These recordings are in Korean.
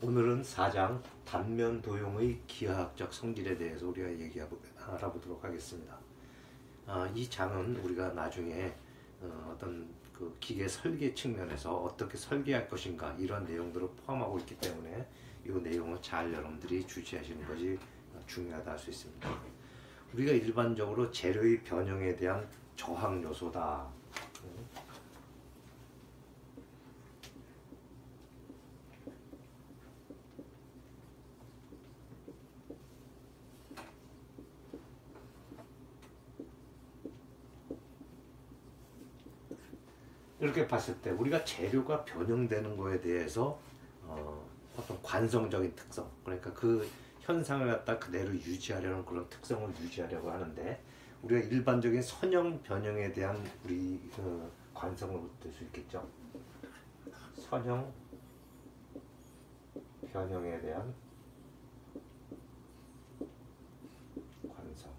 오늘은 4장 단면 도용의 기하학적 성질에 대해서 우리가 알아보도록 하겠습니다. 이 장은 우리가 나중에 어떤 그 기계 설계 측면에서 어떻게 설계할 것인가 이런 내용들을 포함하고 있기 때문에 이 내용을 잘 여러분들이 주시하시는 것이 중요하다 할 수 있습니다. 우리가 일반적으로 재료의 변형에 대한 저항 요소다. 이렇게 봤을 때 우리가 재료가 변형되는 거에 대해서 어떤 관성적인 특성, 그러니까 그 현상을 갖다 그대로 유지하려는 그런 특성을 유지하려고 하는데, 우리가 일반적인 선형 변형에 대한 우리 관성을 볼 수 있겠죠. 선형 변형에 대한 관성.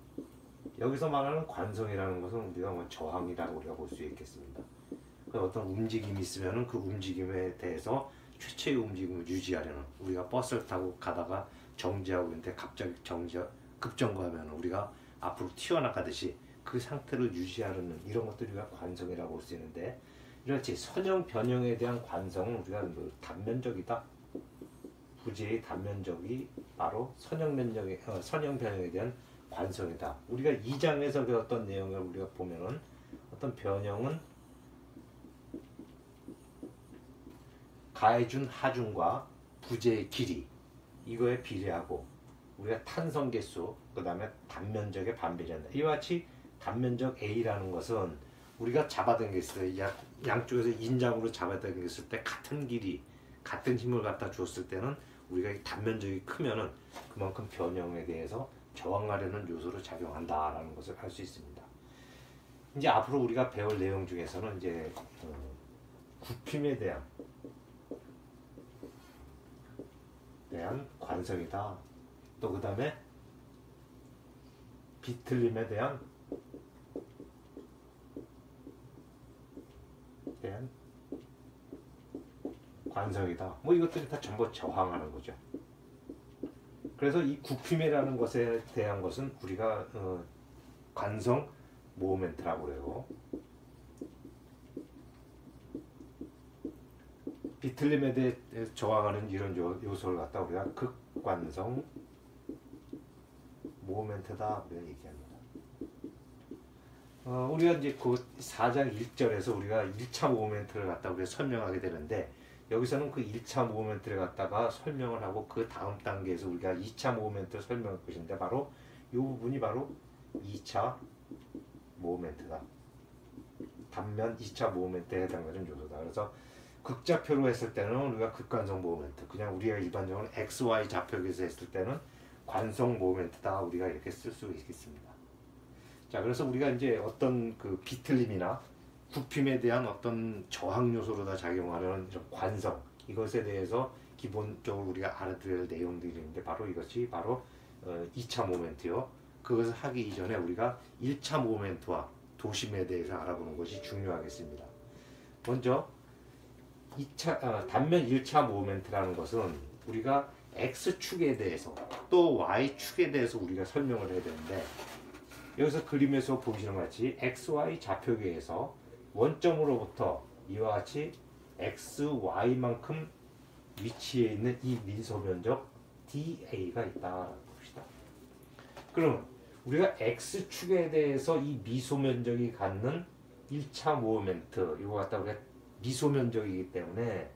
여기서 말하는 관성이라는 것은 우리가 뭐 저항이라고 우리가 볼 수 있겠습니다. 어떤 움직임이 있으면은 그 움직임에 대해서 최초의 움직임을 유지하려는, 우리가 버스를 타고 가다가 정지하고 있는데 갑자기 급정거하면 우리가 앞으로 튀어나가듯이 그 상태를 유지하려는 이런 것들이 우리가 관성이라고 볼 수 있는데, 이렇지 선형 변형에 대한 관성은 우리가 단면적이다. 부재의 단면적이 바로 선형 변형에 대한 관성이다. 우리가 2장에서 배웠던 내용을 우리가 보면은 어떤 변형은 가해준 하중과 부재의 길이, 이거에 비례하고 우리가 탄성 개수, 그 다음에 단면적에 반비례한다. 이와 같이 단면적 A라는 것은 우리가 잡아당겼을 때, 양쪽에서 인장으로 잡아당겼을 때 같은 길이, 같은 힘을 갖다 주었을 때는 우리가 단면적이 크면은 그만큼 변형에 대해서 저항하려는 요소로 작용한다라는 것을 알 수 있습니다. 이제 앞으로 우리가 배울 내용 중에서는 이제 굽힘에 대한 관성이다. 또 그 다음에 비틀림에 대한 관성이다. 뭐 이것들이 다 전부 저항하는 거죠. 그래서 이 굽힘이라는 것에 대한 것은 우리가 관성 모멘트라고 그래요. 비틀림에 대해 저항하는 이런 요소를 갖다 우리가 극관성 모멘트다 얘기합니다. 우리가 이제 그 4장 1절에서 우리가 1차 모멘트를 갖다 우리가 설명하게 되는데, 여기서는 그 1차 모멘트를 갖다가 설명을 하고 그 다음 단계에서 우리가 2차 모멘트를 설명할 것인데, 바로 이 부분이 바로 2차 모멘트다. 단면 2차 모멘트에 해당하는 요소다. 그래서 극좌표로 했을 때는 우리가 극관성 모멘트, 그냥 우리가 일반적으로 XY 좌표에서 했을 때는 관성 모멘트다. 우리가 이렇게 쓸 수 있겠습니다. 자, 그래서 우리가 이제 어떤 그 비틀림이나 굽힘에 대한 어떤 저항 요소로다 작용하는 이런 관성, 이것에 대해서 기본적으로 우리가 알아들을 내용들이 있는데, 바로 이것이 바로 2차 모멘트요. 그것을 하기 이전에 우리가 1차 모멘트와 도심에 대해서 알아보는 것이 중요하겠습니다. 먼저 단면 1차 모멘트라는 것은 우리가 X축에 대해서 또 Y축에 대해서 우리가 설명을 해야 되는데, 여기서 그림에서 보시는 것 같이 XY 좌표계에서 원점으로부터 이와 같이 XY만큼 위치해 있는 이 민소면적 DA가 있다 봅시다. 그럼 우리가 X축에 대해서 이 미소면적이 갖는 1차 모멘트, 이거 갖다 우리가 미소면적이기 때문에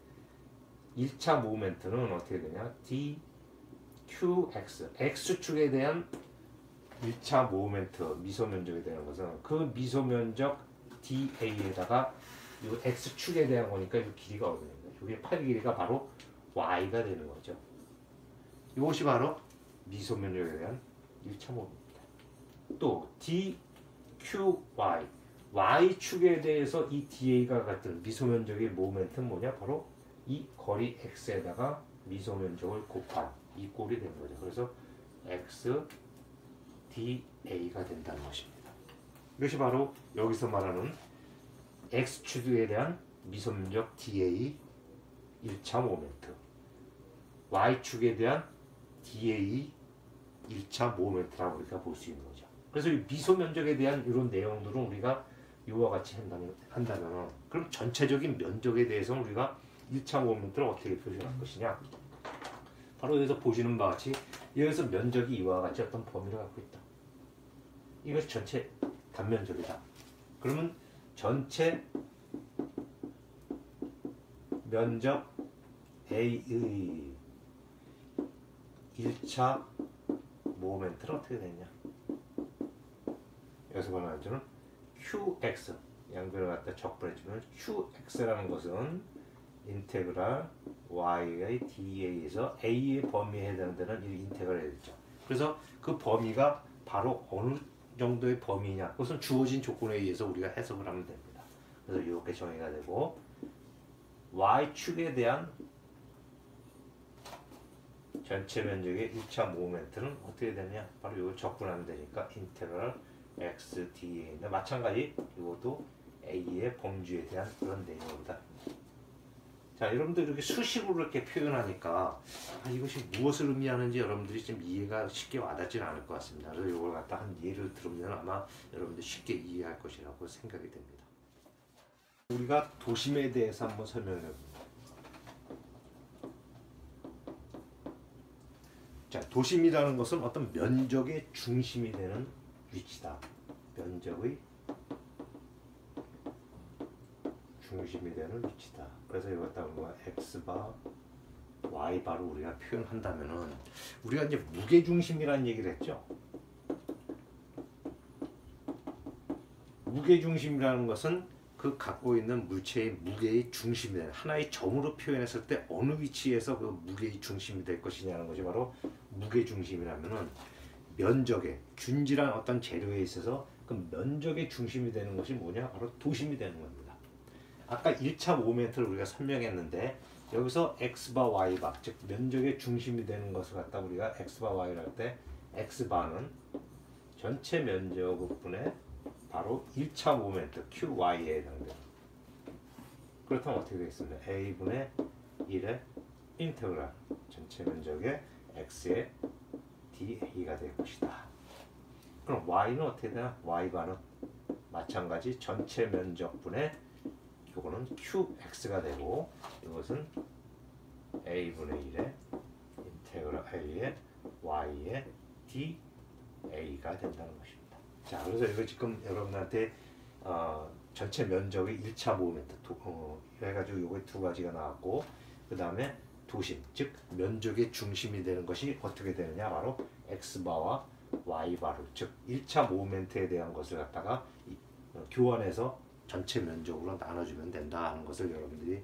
1차 모멘트는 어떻게 되냐? DQX, X축에 대한 1차 모멘트, 미소면적이 되는 것은 그 미소면적 DA에다가 이 X축에 대한 거니까 이 길이가 어떻게 됩니까? 이게 팔 길이가 바로 Y가 되는 거죠. 이것이 바로 미소면적에 대한 1차 모멘트. 또 DQY, Y축에 대해서 이 DA가 같은 미소면적의 모멘트는 뭐냐? 바로 이 거리 X에다가 미소면적을 곱한 이 꼴이 되는 거죠. 그래서 X DA가 된다는 것입니다. 이것이 바로 여기서 말하는 X축에 대한 미소면적 DA 1차 모멘트. y축에 대한 dA 1차 모멘트라고 우리가 볼 수 있는 거죠. 그래서 이 미소 면적에 대한 이런 내용들은 우리가 이와 같이 한다면 그럼 전체적인 면적에 대해서는 우리가 1차 모멘트를 어떻게 표현할 것이냐. 바로 여기서 보시는 바와 같이 여기서 면적이 이와 같이 어떤 범위를 갖고 있다. 이것이 전체 단면적이다. 그러면 전체 면적 A의 1차 모멘트는 어떻게 되냐. 여기서 말하는 저는 QX 양변을 갖다 적분해주면 QX라는 것은 인테그랄 Y의 DA에서 A의 범위에 해당되는 이 인테그랄이 되죠. 그래서 그 범위가 바로 어느 정도의 범위냐, 그것은 주어진 조건에 의해서 우리가 해석을 하면 됩니다. 그래서 이렇게 정의가 되고 Y축에 대한 전체 면적의 1차 모멘트는 어떻게 되냐, 바로 이걸 적분하면 되니까 인테그랄 x dA인데 마찬가지 이것도 A의 범주에 대한 그런 내용입니다. 자, 여러분들 이렇게 수식으로 이렇게 표현하니까 이것이 무엇을 의미하는지 여러분들이 좀 이해가 쉽게 와닿지는 않을 것 같습니다. 그래서 이걸 갖다 한 예를 들으면 아마 여러분들 쉽게 이해할 것이라고 생각이 됩니다. 우리가 도심에 대해서 한번 설명해 봅니다. 자, 도심이라는 것은 어떤 면적의 중심이 되는 위치다. 면적의 중심이 되는 위치다. 그래서 이거 갖다 우리가 x바, y바로 우리가 표현한다면은 우리가 이제 무게중심이라는 얘기를 했죠. 무게중심이라는 것은 그 갖고 있는 물체의 무게의 중심이 되는 하나의 점으로 표현했을 때 어느 위치에서 그 무게의 중심이 될 것이냐는 것이 바로 무게중심이라면은 면적의 균질한 어떤 재료에 있어서 그 면적의 중심이 되는 것이 뭐냐? 바로 도심이 되는 겁니다. 아까 1차 모멘트를 우리가 설명했는데 여기서 x바 y바 즉 면적의 중심이 되는 것을 갖다 우리가 x바 y를 할 때 x바는 전체 면적분의 바로 1차 모멘트 QY에 해당돼요. 그렇다면 어떻게 되겠습니까? A분의 1의 인테그랄 전체 면적의 X의 dA가 될 것이다. 그럼 Y는 어떻게 되나? Y바는 마찬가지 전체 면적분의 이거는 QX가 되고 이것은 A분의 1의 인테그랄 A의 Y의 dA가 된다는 것입니다. 자, 그래서 이거 지금 여러분한테 전체 면적의 1차 모멘트 해가지고 요거 두 가지가 나왔고 그 다음에 도심, 즉 면적의 중심이 되는 것이 어떻게 되느냐, 바로 x바와 y바로, 즉 1차 모멘트에 대한 것을 갖다가 교환해서 전체 면적으로 나눠주면 된다 하는 것을 여러분들이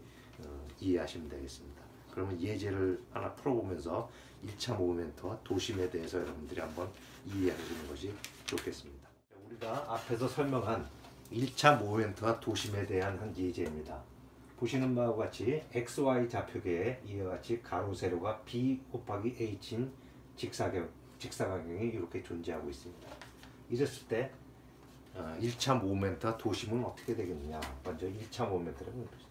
이해하시면 되겠습니다. 그러면 예제를 하나 풀어보면서 1차 모멘트와 도심에 대해서 여러분들이 한번 이해하시는 것이 좋겠습니다. 우리가 앞에서 설명한 1차 모멘트와 도심에 대한 한 예제입니다. 보시는 바와 같이 XY 좌표계에 이와 같이 가로 세로가 B 곱하기 H인 직사각형이 이렇게 존재하고 있습니다. 이랬을 때 1차 모멘트와 도심은 어떻게 되겠느냐. 먼저 1차 모멘트를 봅시다.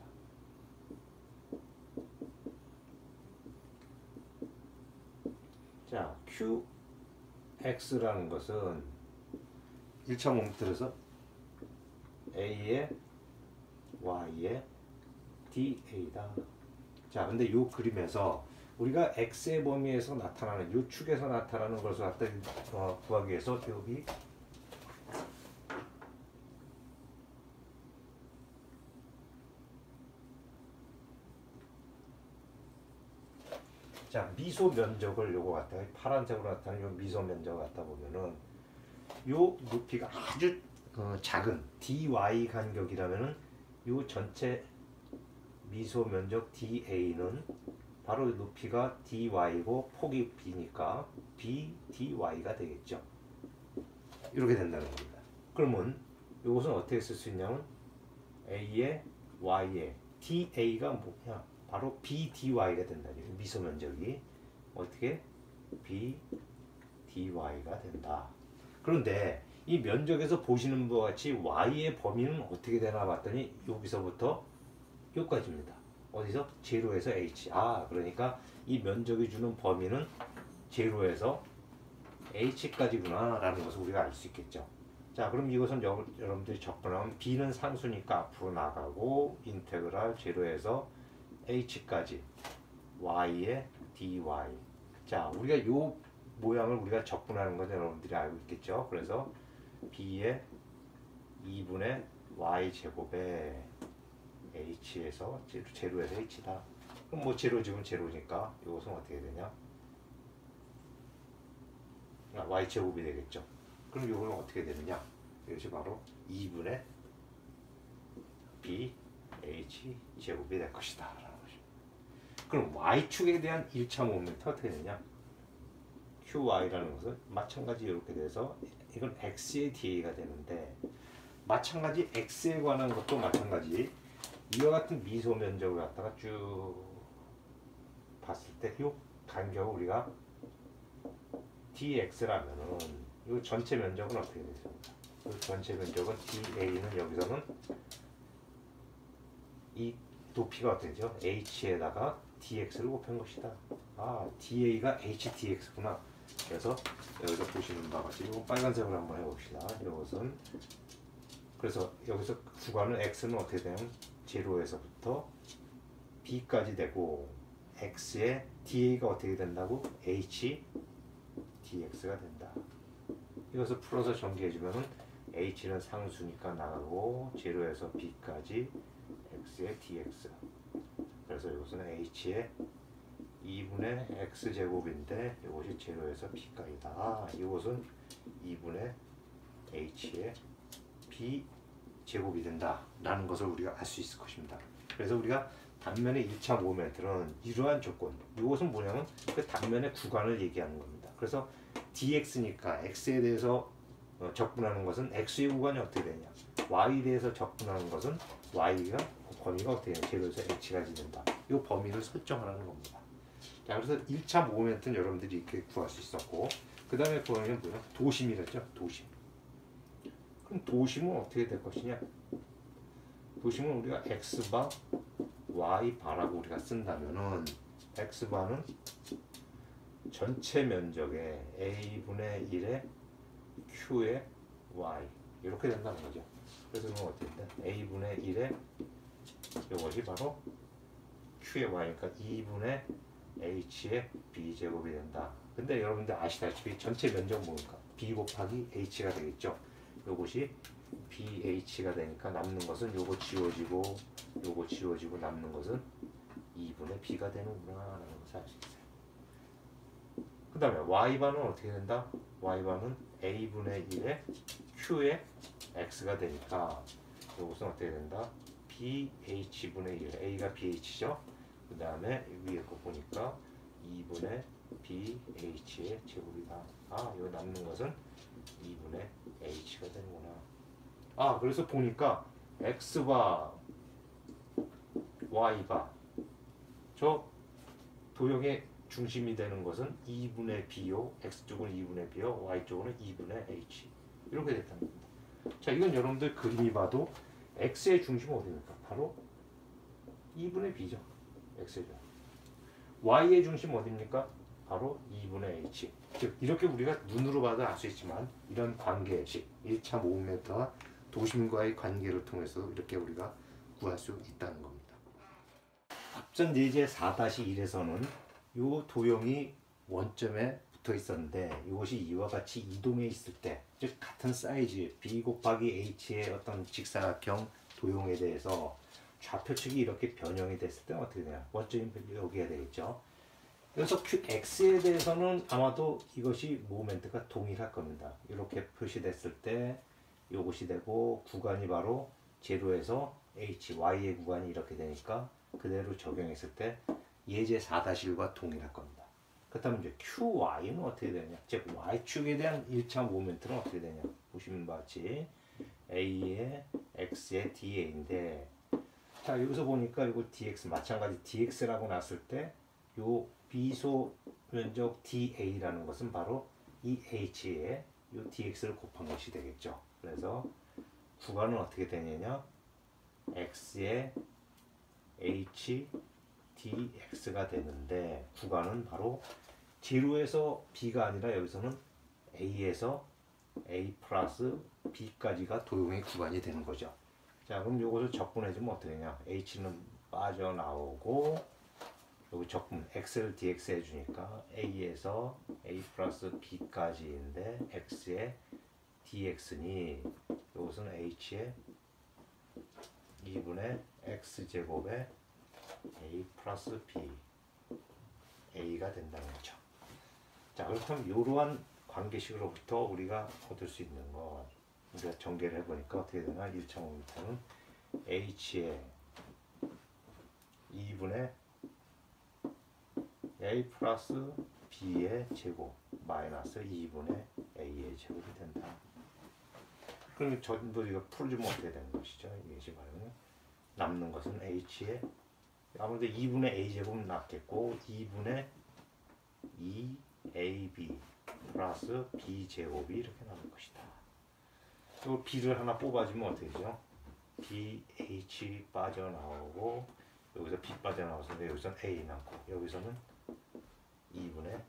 자, QX라는 것은 1차 모멘트에서 A의 Y의 dA다. 자, 근데 이 그림에서 우리가 X의 범위에서 나타나는 이 축에서 나타나는 것을 갖다 구하기 위해서 여기 자, 미소 면적을 요거 갖다 파란색으로 나타나는 요 미소 면적을 갖다 보면은 요 높이가 아주 작은 dy 간격이라면은 요 전체 미소 면적 DA는 바로 높이가 DY고 폭이 B니까 BDY가 되겠죠. 이렇게 된다는 겁니다. 그러면 이것은 어떻게 쓸 수 있냐면 A의 Y의 DA가 뭐냐? 바로 BDY가 된다. 미소 면적이 어떻게 BDY가 된다. 그런데 이 면적에서 보시는 바와 같이 Y의 범위는 어떻게 되나 봤더니 여기서부터 여기까지입니다. 어디서? 제로에서 H. 그러니까 이 면적이 주는 범위는 제로에서 h까지구나 라는 것을 우리가 알 수 있겠죠. 자, 그럼 이것은 여러분들이 접근하면 b는 상수니까 앞으로 나가고 인테그랄 제로에서 h까지 y의 dy. 자, 우리가 요 모양을 우리가 적분하는 것을 여러분들이 알고 있겠죠. 그래서 b의 2분의 y 제곱에 h에서 제로에서 h다. 그럼 뭐 제로 지금 제로니까 이것은 어떻게 되냐? y 제곱이 되겠죠. 그럼 이거는 어떻게 되느냐? 이것이 바로 2분의 b h 제곱이 될 것이다 라는 것입니다. 그럼 y축에 대한 1차 모멘트 어떻게 되냐? qy라는 것은 마찬가지 이렇게 돼서 이건 x의 da가 되는데, 마찬가지 x에 관한 것도 마찬가지 이와 같은 미소 면적을 갖다가 쭉 봤을 때 이 간격을 우리가 dx라면은 이 전체 면적은 어떻게 되겠습니까? 이 전체 면적은 da는 여기서는 이 높이가 어떻게 되죠? h에다가 dx를 곱한 것이다. 아, da가 hdx구나. 그래서 여기서 보시는 바와 같이 이거 빨간색으로 한번 해봅시다. 이것은 그래서 여기서 구간은 x는 어떻게 되냐면 제로에서부터 b까지 되고 x의 da가 어떻게 된다고? h dx가 된다. 이것을 풀어서 전개해주면은 h는 상수니까 나가고 제로에서 b까지 x의 dx. 그래서 이것은 h의 2분의 x제곱인데 이것이 제로에서 b까지다. 이것은 2분의 h의 b 제곱이 된다 라는 것을 우리가 알 수 있을 것입니다. 그래서 우리가 단면의 1차 모멘트는 이러한 조건, 이것은 뭐냐면 그 단면의 구간을 얘기하는 겁니다. 그래서 dx니까 x에 대해서 적분하는 것은 x의 구간이 어떻게 되냐, y에 대해서 적분하는 것은 y가 범위가 어떻게 되냐, 제로에서 h까지 된다. 이 범위를 설정하라는 겁니다. 자, 그래서 1차 모멘트는 여러분들이 이렇게 구할 수 있었고, 그 다음에 범위는 뭐냐, 도심이랬죠. 도심. 그럼 도심은 어떻게 될 것이냐? 도심은 우리가 x바 y바라고 우리가 쓴다면은 x바는 전체 면적의 a분의 1의 q의 y 이렇게 된다는 거죠. 그래서 그럼 어떻게 돼? a분의 1의 이것이 바로 q의 y니까 2분의 h의 b제곱이 된다. 근데 여러분들 아시다시피 전체 면적 뭡니까? b 곱하기 h가 되겠죠. 요것이 BH가 되니까 남는 것은 요거 지워지고 요거 지워지고 남는 것은 2분의 B가 되는구나 라는 것을 알 수 있어요. 그 다음에 Y바는 어떻게 된다? Y바는 A분의 1에 Q의 X가 되니까 요것은 어떻게 된다? BH분의 1, A가 BH죠. 그 다음에 위에 거 보니까 2분의 BH의 제곱이다. 아, 이거 남는 것은 2분의 h가 되는구나. 아, 그래서 보니까 x바 y바 저 도형의 중심이 되는 것은 2분의 b요. x쪽은 2분의 b요. y쪽은 2분의 h. 이렇게 됐다는 겁니다. 자, 이건 여러분들 그림이 봐도 x의 중심은 어디입니까? 바로 2분의 b죠. x의 중심. y의 중심 어디입니까? 바로 2분의 h. 즉 이렇게 우리가 눈으로 봐도 알 수 있지만 이런 관계식 1차 모멘트와 도심과의 관계를 통해서 이렇게 우리가 구할 수 있다는 겁니다. 앞전 예제 4-1에서는 이 도형이 원점에 붙어 있었는데 이것이 이와 같이 이동해 있을 때, 즉 같은 사이즈 b 곱하기 h의 어떤 직사각형 도형에 대해서 좌표측이 이렇게 변형이 됐을 때 어떻게 되냐, 원점이 여기가 되겠죠. 그래서 x에 대해서는 아마도 이것이 모멘트가 동일할 겁니다. 이렇게 표시됐을 때 이것이 되고 구간이 바로 제로에서 h, y의 구간이 이렇게 되니까 그대로 적용했을 때 예제 4-1과 동일할 겁니다. 그렇다면 이제 qy는 어떻게 되냐? 즉 y축에 대한 1차 모멘트는 어떻게 되냐? 보시면 같이 a의 x의 da인데, 자 여기서 보니까 이거 dx 마찬가지 dx라고 놨을 때 요 비소 면적 da라는 것은 바로 이 h에 이 dx를 곱한 것이 되겠죠. 그래서 구간은 어떻게 되느냐, x의 h dx가 되는데 구간은 바로 D로에서 B가 아니라 여기서는 A에서 A 플러스 B까지가 도형의 구간이 되는 거죠. 자, 그럼 요것을 적분해주면 어떻게 되냐? H는 빠져나오고 여기 적분 X를 dx 해주니까 A에서 A 플러스 B까지인데 X의 dx니 이것은 H의 2분의 X제곱에 A 플러스 B A가 된다는 거죠. 자, 그렇다면 이러한 관계식으로부터 우리가 얻을 수 있는 거 우리가 전개를 해보니까 어떻게 되나? 1차 모멘트는 H의 2분의 A 플러스 B의 제곱 마이너스 2분의 A의 제곱이 된다. 그럼 전부 이거 풀어주면 어떻게 되는 것이죠? 이게 지금 남는 것은 H의 아무래도 2분의 A 제곱은 낫겠고 2분의 2AB 플러스 B 제곱이 이렇게 나올 것이다. 또 B를 하나 뽑아주면 어떻게 되죠? BH 빠져나오고 여기서 B 빠져나와서 여기서는 A 남고 여기서는 2분의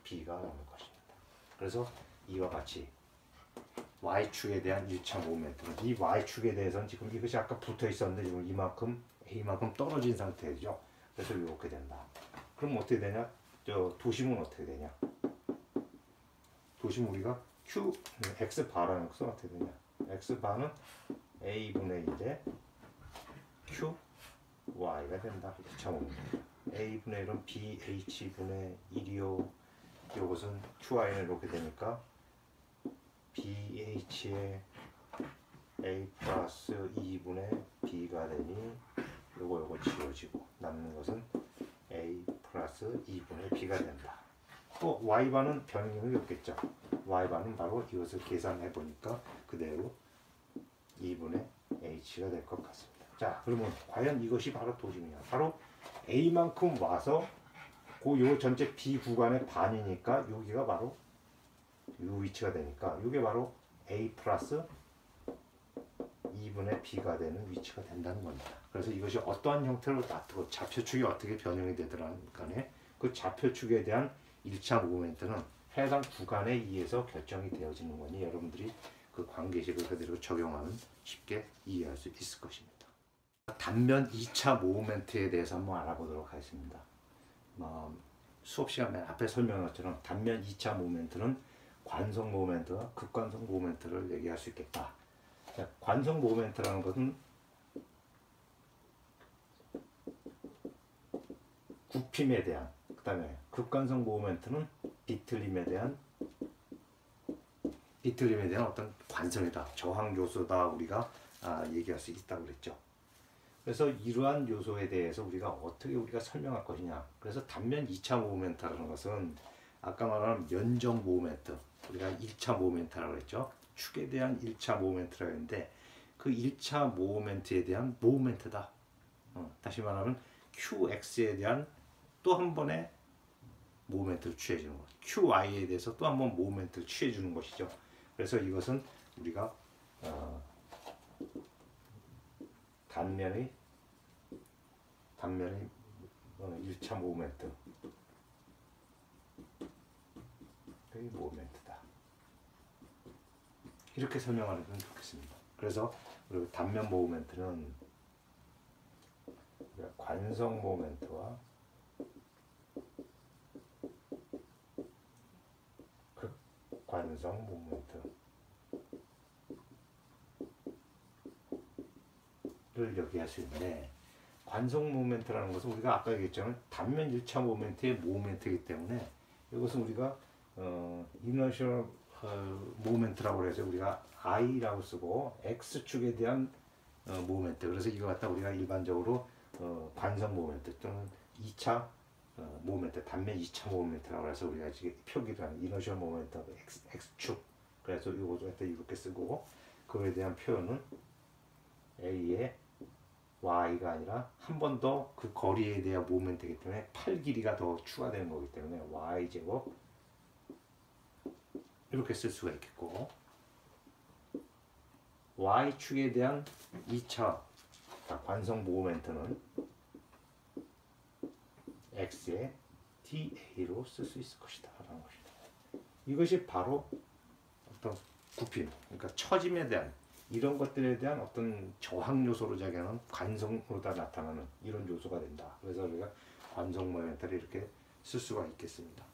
B가 남을 것입니다. 그래서 이와 같이 Y축에 대한 1차 모멘트는 이 Y축에 대해서는 지금 이것이 아까 붙어 있었는데 지금 이만큼 A만큼 떨어진 상태죠. 그래서 이렇게 된다. 그럼 어떻게 되냐? 도심은 어떻게 되냐? 도심 우리가 Q, X 바라는 것은 어떻게 되냐? X 바는 A분의 1에 Q, Y가 된다. 1차 모멘트. A분의 1은 BH분의 1이요. 이것은 QI는 이렇게 되니까 BH의 A 플러스 2분의 B가 되니 요거 지워지고 남는 것은 A 플러스 2분의 B가 된다. 또 Y바는 변형이 없겠죠. Y바는 바로 이것을 계산해 보니까 그대로 2분의 H가 될 것 같습니다. 자, 그러면 과연 이것이 바로 도심이냐? 바로 A만큼 와서 요 전체 B 구간의 반이니까 여기가 바로 요 위치가 되니까 이게 바로 A 플러스 2분의 B가 되는 위치가 된다는 겁니다. 그래서 이것이 어떠한 형태로 나타나고 좌표축이 어떻게 변형이 되더라는 간에 그 좌표축에 대한 1차 모멘트는 해당 구간에 의해서 결정이 되어지는 거니 여러분들이 그 관계식을 그대로 적용하면 쉽게 이해할 수 있을 것입니다. 단면 2차 모멘트에 대해서 한번 알아보도록 하겠습니다. 수업 시간 맨 앞에 설명한 것처럼 단면 2차 모멘트는 관성 모멘트와 극관성 모멘트를 얘기할 수 있겠다. 자, 관성 모멘트라는 것은 굽힘에 대한, 그 다음에 극관성 모멘트는 비틀림에 대한 어떤 관성이다, 저항 요소다 우리가 얘기할 수 있다고 그랬죠. 그래서 이러한 요소에 대해서 우리가 설명할 것이냐. 그래서 단면 2차 모멘트라는 것은 아까 말한 면적 모멘트, 우리가 1차 모멘트라고 했죠. 축에 대한 1차 모멘트라고 했는데 그 1차 모멘트에 대한 모멘트다. 다시 말하면 QX에 대한 또 한 번의 모멘트를 취해주는 것. QY에 대해서 또 한 번 모멘트를 취해주는 것이죠. 그래서 이것은 우리가 단면의 1차 모멘트, 그 모멘트다. 이렇게 설명하면 좋겠습니다. 그래서 우리 단면 모멘트는 관성 모멘트와 극관성 모멘트를 얘기할 수 있는데, 관성 모멘트라는 것은 우리가 아까 얘기했지만 단면 1차 모멘트의 모멘트이기 때문에 이것은 우리가 이너셜 모멘트라고 해서 우리가 I라고 쓰고 X축에 대한 모멘트, 그래서 이거 갖다 우리가 일반적으로 관성 모멘트 또는 2차 모멘트, 단면 2차 모멘트라고 해서 우리가 지금 표기를 하는 이너셜 모멘트 X축, 그래서 이것도 갖다 이렇게 쓰고 그거에 대한 표현은 A의 Y가 아니라 한 번 더 그 거리에 대한 모멘트이기 때문에 팔 길이가 더 추가되는 거기 때문에 Y제곱 이렇게 쓸 수가 있겠고, Y축에 대한 2차 관성 모멘트는 x의 da로 쓸 수 있을 것이다 라는 것입니다. 이것이 바로 어떤 굽힘, 그러니까 처짐에 대한 이런 것들에 대한 어떤 저항 요소로 작용하는 관성으로다 나타나는 이런 요소가 된다. 그래서 우리가 관성 모멘트를 이렇게 쓸 수가 있겠습니다.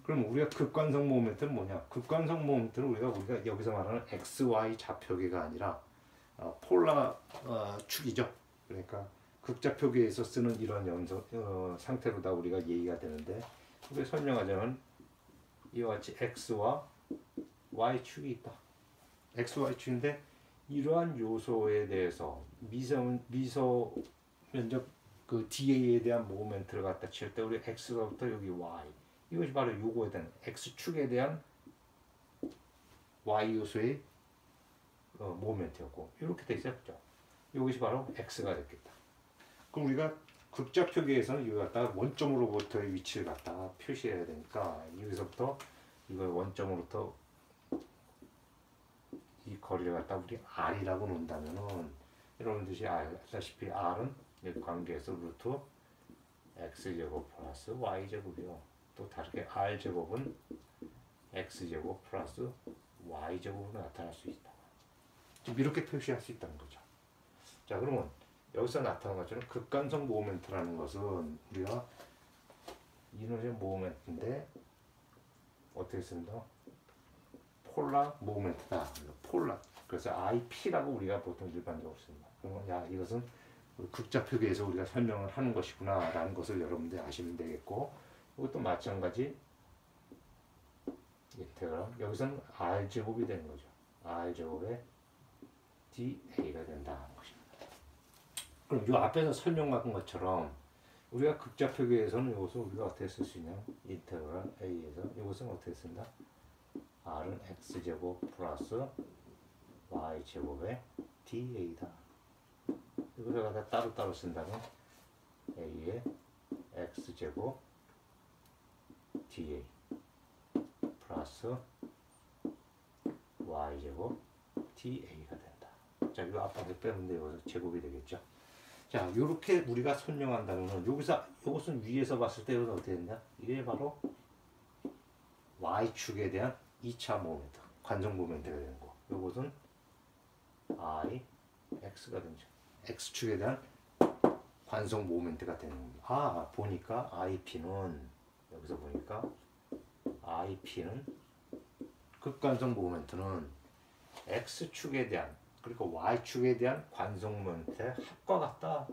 그럼 우리가 극관성 모멘트는 뭐냐? 극관성 모멘트는 우리가 여기서 말하는 XY 좌표계가 아니라 폴라 축이죠. 그러니까 극좌표계에서 쓰는 이런 상태로다 우리가 얘기가 되는데, 우리가 설명하자면 이와 같이 X와 Y축이 있다. XY축인데 이러한 요소에 대해서 미소 면적 그 DA에 대한 모멘트를 갖다 칠 때 우리 X로부터 여기 Y, 이것이 바로 요거에 대한 X축에 대한 Y 요소의 모멘트였고, 이렇게 돼 있었죠. 이것이 바로 X가 됐겠다. 그럼 우리가 극좌표계에서는 이거 갖다가 원점으로부터의 위치를 갖다가 표시해야 되니까, 여기서부터 이걸 원점으로부터 이 거리를 갖다 우리 R이라고 놓는다면은, 여러분들이 알다시피 R은 여기 관계에서 루트 X제곱 플러스 Y제곱이요. 또 다르게 R제곱은 X제곱 플러스 Y제곱으로 나타날 수 있다. 좀 이렇게 표시할 수 있다는 거죠. 자, 그러면 여기서 나타난 것처럼 극관성 모멘트라는 것은 우리가 이너지 모멘트인데 어떻게 쓴다? 폴라 모멘트다. 폴라. 그래서 IP라고 우리가 보통 일반적으로 씁니다. 그러면 이것은 극좌표계에서 우리가 설명을 하는 것이구나 라는 것을 여러분들이 아시면 되겠고, 이것도 마찬가지 인테그랄, 여기서는 R제곱이 되는 거죠. R제곱에 DA가 된다는 것입니다. 그럼 이 앞에서 설명한 것처럼 우리가 극좌표계에서는 이것을 우리가 어떻게 쓸 수 있냐? 인테그랄 A에서 이것은 어떻게 쓴다? R은 X제곱 플러스 Y제곱에 DA다. 이거를 갖다 따로따로 쓴다면 A의 X제곱 DA 플러스 Y제곱 DA가 된다. 자, 이거 앞에서 빼는데 여기서 제곱이 되겠죠. 자, 요렇게 우리가 설명한다면 여기서 이것은 위에서 봤을 때 이것은 어떻게 된다? 이게 바로 Y축에 대한 2차 모멘트, 관성 모멘트가 되는 거. 요것은 I, X가 되죠. X축에 대한 관성 모멘트가 되는 겁니다. 보니까 IP는, 여기서 보니까 IP는 극관성 모멘트는 X축에 대한, 그리고 Y축에 대한 관성 모멘트의 합과 같다.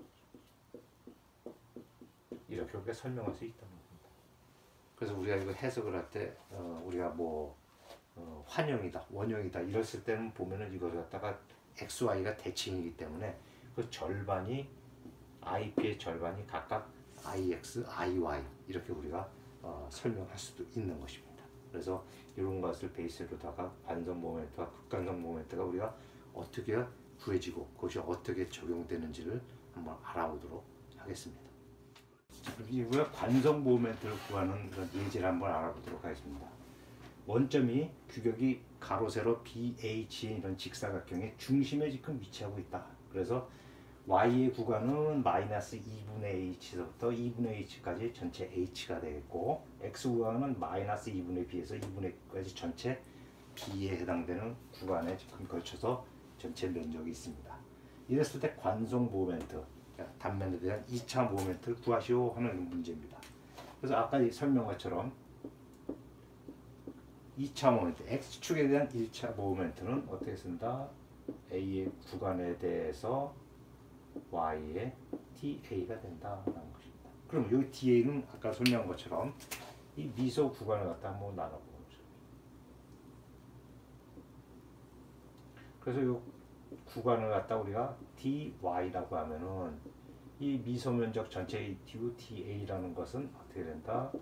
이렇게 우리가 설명할 수 있다는 겁니다. 그래서 우리가 이거 해석을 할 때 우리가 환영이다, 원형이다 이랬을 때는 보면은 이걸 갖다가 XY가 대칭이기 때문에 그 절반이 IP의 절반이 각각 IX, IY 이렇게 우리가 설명할 수도 있는 것입니다. 그래서 이런 것을 베이스로다가 관성 모멘트와 극관성 모멘트가 우리가 어떻게 구해지고 그것이 어떻게 적용되는지를 한번 알아보도록 하겠습니다. 우리가 관성 모멘트를 구하는 그런 예제를 한번 알아보도록 하겠습니다. 원점이 규격이 가로 세로 BH의 이런 직사각형의 중심에 지금 위치하고 있다. 그래서 Y의 구간은 마이너스 2분의 H서부터 2분의 H까지 전체 H가 되겠고, X 구간은 마이너스 2분의 B에서 2분의 B까지 전체 B에 해당되는 구간에 지금 걸쳐서 전체 면적이 있습니다. 이랬을 때 관성 모멘트, 단면에 대한 2차 모멘트를 구하시오 하는 문제입니다. 그래서 아까 설명한 것처럼 2차 모멘트, X축에 대한 1차 모멘트는 어떻게 쓴다? A의 구간에 대해서 Y의 DA가 된다는 것입니다. 그럼 여기 DA는 아까 설명한 것처럼 이 미소 구간을 갖다 한번 나눠보는 거죠. 그래서 이 구간을 갖다 우리가 DY라고 하면은 이 미소 면적 전체의 DA라는 것은 어떻게 된다?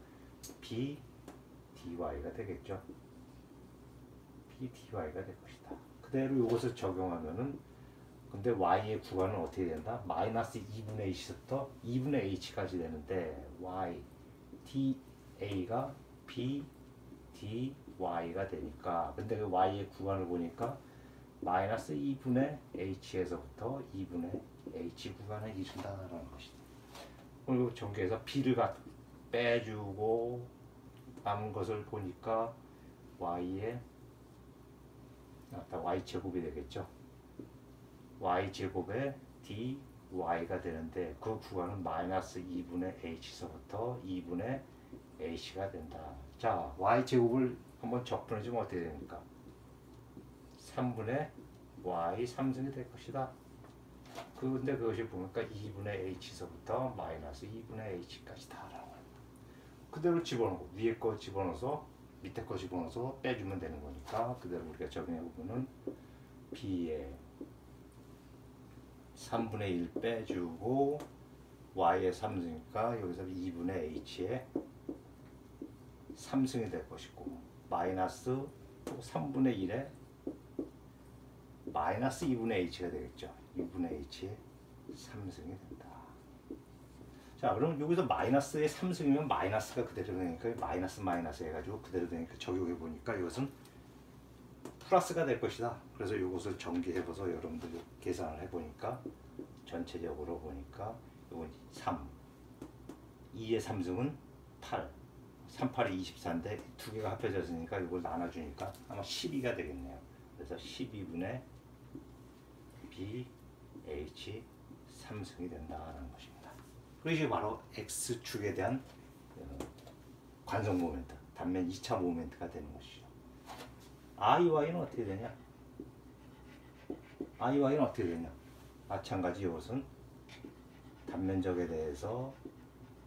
BDY가 되겠죠. BDY가 될 것이다. 그대로 이것을 적용하면은 근데 Y의 구간은 어떻게 된다? 마이너스 2분의 H부터 2분의 H까지 되는데 Y, DA가 B, DY가 되니까, 근데 그 Y의 구간을 보니까 마이너스 2분의 H에서부터 2분의 H 구간에 이른다라는 것이다. 그리고 전개해서 b를 빼주고 남은 것을 보니까 y에 y 제곱이 되겠죠. y 제곱에 dy가 되는데 그 구간은 마이너스 2분의 h서부터 2분의 h가 된다. 자, y 제곱을 한번 적분해주면 어떻게 됩니까? 3분의 y 3승이 될 것이다. 근데 그것이 보니까 2분의 h서부터 마이너스 2분의 h까지다 라는 거예요. 그대로 집어넣고 위에 거 집어넣어서 밑에 거 집어넣어서 빼주면 되는 거니까 그대로 우리가 적용해보면은 b에 3분의 1 빼주고 y의 3승이니까 여기서 2분의 h의 3승이 될 것이고 마이너스 또 3분의 1에 마이너스 2분의 h가 되겠죠. 2분의 h의 3승이 된다. 자, 그럼 여기서 마이너스의 3승이면 마이너스가 그대로 되니까 마이너스 마이너스 해가지고 그대로 되니까 적용해 보니까 이것은 플러스가 될 것이다. 그래서 이것을 전개해봐서 여러분들 계산을 해보니까 전체적으로 보니까 이건 3, 2의 3승은 8, 3, 8이 24인데 두 개가 합해졌으니까 이걸 나눠주니까 아마 12가 되겠네요. 그래서 12분의 b, h 3승이 된다는 것입니다. 그것이 바로 x축에 대한 관성 모멘트, 단면 2차 모멘트가 되는 것이죠. IY는 어떻게 되냐? IY는 어떻게 되냐? 마찬가지 이것은 단면적에 대해서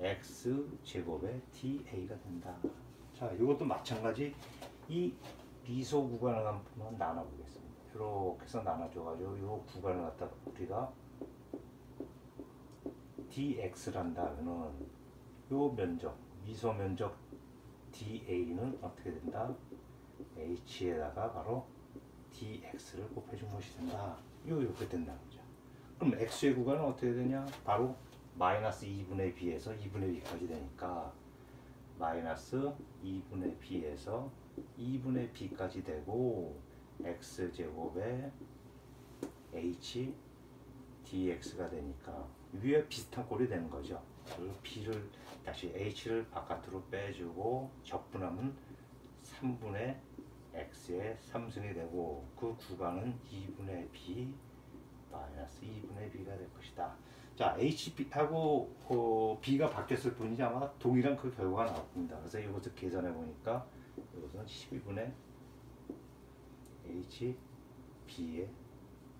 x제곱의 da가 된다. 자, 이것도 마찬가지 이 미소 구간을 한번 나눠보겠습니다. 이렇게 해서 나눠줘가지고 이 구간을 갖다 우리가 dx를 한다면은 요 면적, 미소 면적 da는 어떻게 된다? h에다가 바로 dx를 곱해준 것이 된다. 이렇게 된다는 거죠. 그럼 x의 구간은 어떻게 되냐? 바로 마이너스 2분의 b에서 2분의 b까지 되니까 마이너스 2분의 b에서 2분의 b까지 되고 x제곱에 h dx가 되니까 위에 비슷한 꼴이 되는 거죠. 그리고 b를 다시 h를 바깥으로 빼주고 적분하면 3분의 x의 3승이 되고 그 구간은 2분의 b 마이너스 2분의 b가 될 것이다. 자, h하고 b가 바뀌었을 뿐이지 아마 동일한 그 결과가 나올 겁니다. 그래서 이것을 계산해 보니까 이것은 12분의 h b의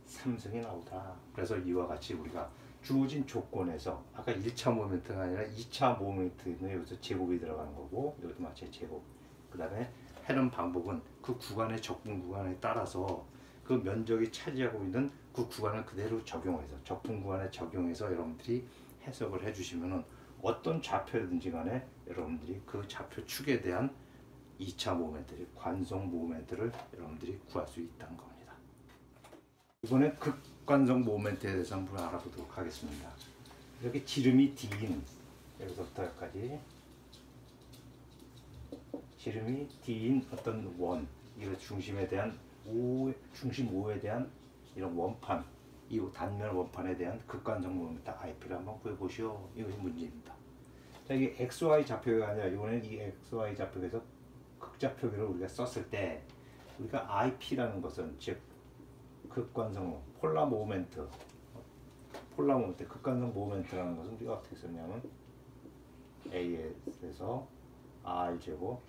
3승이 나오다. 그래서 이와 같이 우리가 주어진 조건에서 아까 1차 모멘트가 아니라 2차 모멘트는 여기서 제곱이 들어가는 거고 여기도 마찬가지 제곱. 그 다음에 해는 방법은 그 구간의 적분 구간에 따라서 그 면적이 차지하고 있는 그 구간을 그대로 적용해서 적분 구간에 적용해서 여러분들이 해석을 해주시면은 어떤 좌표든지 간에 여러분들이 그 좌표 축에 대한 2차 모멘트, 관성 모멘트를 여러분들이 구할 수 있다는 겁니다. 이번엔 극관성 모멘트에 대해서 한번 알아보도록 하겠습니다. 여기 지름이 D인 여기서부터 여기까지 지름이 D인 어떤 원, 이 중심에 대한 중심 O에 대한 이런 원판, 이 단면 원판에 대한 극관성 모멘트 IP를 한번 구해보시오. 이것이 문제입니다. 자, 이게 XY 좌표가 아니라 이번에는 이 XY 좌표에서 극좌표기를 우리가 썼을 때 우리가 IP라는 것은 즉 극관성 폴라 모멘트 극관성 모멘트라는 것은 우리가 어떻게 썼냐면 AS에서 R제곱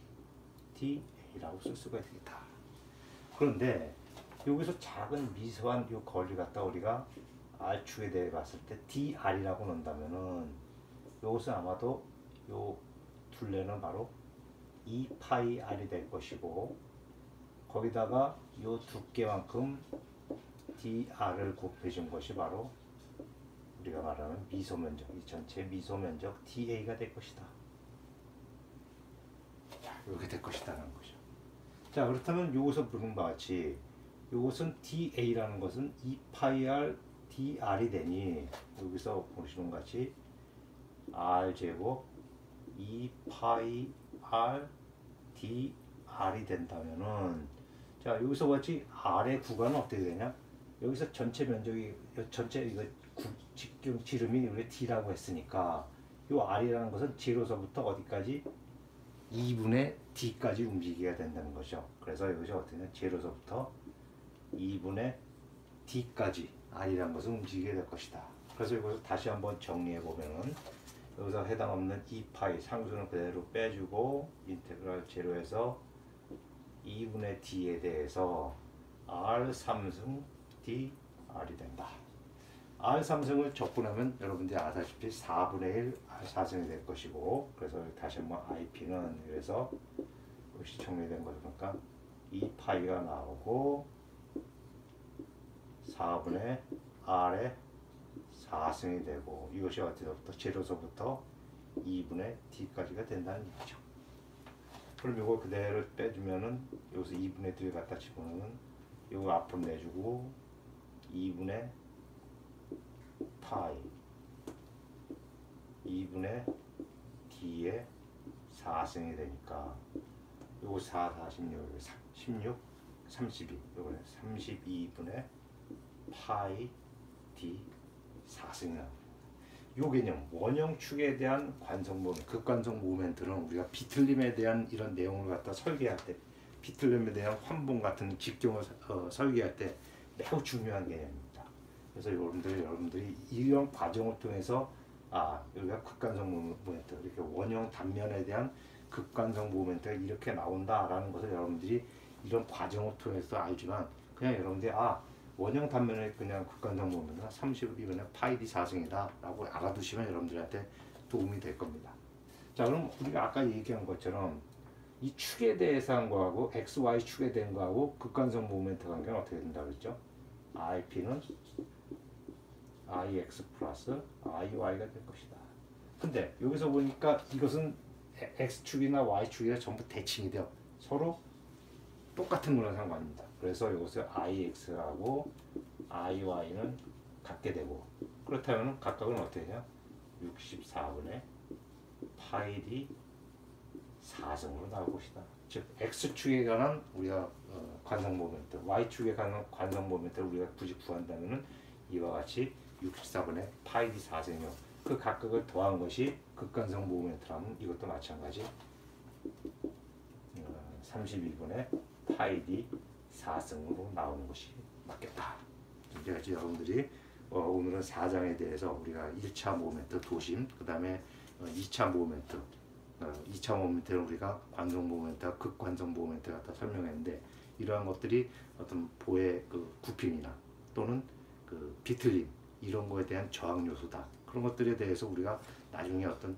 DA라고 쓸 수가 있겠다. 그런데 여기서 작은 미세한 이 거리를 갖다 우리가 R축에 대해 봤을 때 DR이라고 넣는다면은 이것은 아마도 요 둘레는 바로 2파이 R이 될 것이고 거기다가 요 두께만큼 DR을 곱해준 것이 바로 우리가 말하는 미소면적, 이 전체 미소면적 DA가 될 것이다. 이렇게 될 것이다라는 거죠. 자, 그렇다면 여기서 보는 바와 같이 이것은 DA라는 것은 2파이 DR이 되니 여기서 보시는 것 같이 R제곱 2파이 DR이 된다면은 자, 여기서 같이 R의 구간은 어떻게 되냐? 여기서 전체 면적이 전체 이거 직경 지름이 우리 D라고 했으니까 요 R이라는 것은 제로서부터 어디까지? 2분의 D까지 움직이게 된다는 거죠. 그래서 이것이 어떻게 되냐? 제로서부터 2분의 D까지 R이라는 것은 움직이게 될 것이다. 그래서 이것을 다시 한번 정리해 보면은 여기서 해당 없는 2파이 상수는 그대로 빼주고 인테그랄 제로에서 2분의 D에 대해서 R 3승 D R이 된다. R 3승을 적분하면 여러분들이 아다시피 4분의 1 R 4승이 될 것이고, 그래서 다시 한번 IP는 그래서 이것이 정리된 거죠. 그러니까 2파이가 나오고 4분의 R의 4승이 되고, 이것이 어디서부터? 제로서부터 2분의 D까지가 된다는 얘기죠. 그럼 이거 그대로 빼주면은 여기서 2분의 D를 갖다 집어넣으면 이거 앞으로 내주고 2분의 파이 2분의 D의 4승이 되니까 요거 4, 46, 16, 32 요거는 32분의 파이 D 4승이 나옵니다. 요 개념 원형축에 대한 관성 모멘트, 극관성 모멘트는 우리가 비틀림에 대한 이런 내용을 갖다 설계할 때, 비틀림에 대한 환봉 같은 직경을 설계할 때 매우 중요한 개념입니다. 그래서 여러분들이 이런 과정을 통해서 여기가 극관성 모멘트, 이렇게 원형 단면에 대한 극관성 모멘트가 이렇게 나온다라는 것을 여러분들이 이런 과정을 통해서 알지만, 그냥 여러분들이 원형 단면에 그냥 극관성 모멘트가 32분의 파이 D 4승이다 라고 알아두시면 여러분들한테 도움이 될 겁니다. 자, 그럼 우리가 아까 얘기한 것처럼 이 축에 대해서 한 거하고 XY 축에 대한 거하고 극관성 모멘트 관계는 어떻게 된다고 그랬죠? IP는 IX 플러스 IY가 될 것이다. 근데 여기서 보니까 이것은 X축이나 Y축이나 전부 대칭이 돼요. 서로 똑같은 거랑 상관입니다. 그래서 이것을 IX하고 IY는 같게 되고, 그렇다면 각각은 어떻게 되냐? 64분의 파이 D 4승으로 나올 것이다. 즉 X축에 관한 우리가 관성 모멘트, Y축에 관한 관성 모멘트를 우리가 굳이 구한다면은 이와 같이 64분의 파이 D 4승이요. 그 각각을 더한 것이 극관성 모멘트라면 이것도 마찬가지 32분의 파이 D 4승으로 나오는 것이 맞겠다. 이제 여러분들이 오늘은 4장에 대해서 우리가 1차 모멘트 도심, 그 다음에 2차 모멘트, 2차 모멘트는 우리가 관성 모멘트와 극관성 모멘트 갖다 설명했는데, 이러한 것들이 어떤 보의 그 굽힘이나 또는 그 비틀림 이런 거에 대한 저항 요소다. 그런 것들에 대해서 우리가 나중에 어떤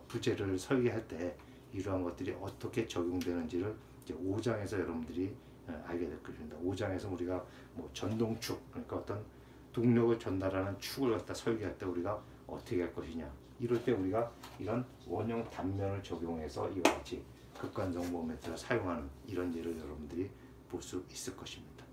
부재를 설계할 때 이러한 것들이 어떻게 적용되는지를 이제 5장에서 여러분들이 알게 될 것입니다. 5장에서 우리가 뭐 전동축, 그러니까 어떤 동력을 전달하는 축을 갖다 설계할 때 우리가 어떻게 할 것이냐, 이럴 때 우리가 이런 원형 단면을 적용해서 이와 같이 극관성 모멘트를 사용하는 이런 예를 여러분들이 볼 수 있을 것입니다.